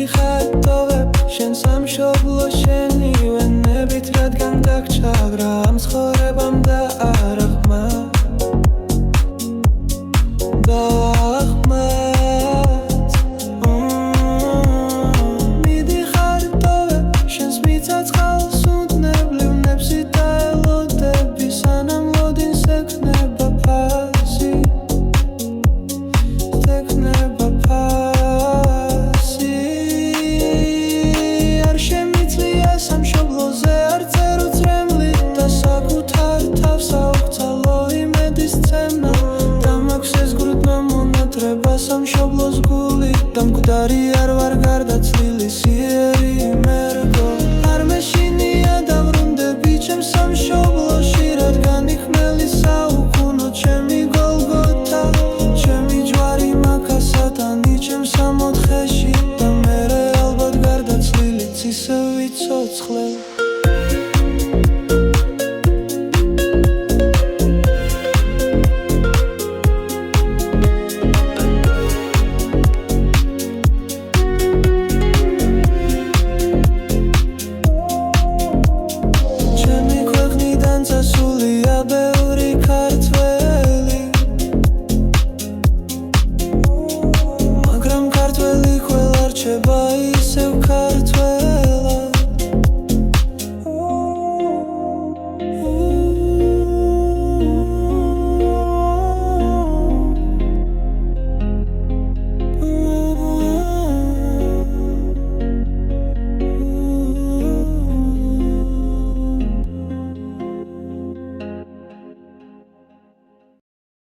მიდიხარ ტოვებ შენ სამშობლო შენივე ნებით რადგან დაგჭაგრა ამ ცხოვრებამ და არა ხმა მიდიხარ ტოვებ შენს მიცაცხალს უდნებლივ ნებსი დაელოდები სანამ ლოდინს ექნება ფასი ექნება ფასი არ შემიძლია სამშობლოზე არ წერო წრემლი და საკუთარ თავს აუღწალო იმედის წემნა და მაქვს ეს გრუდმა მონატრება სამშობლოს გული და მკვდარი არ ვარ გარდაცვლილი სიერი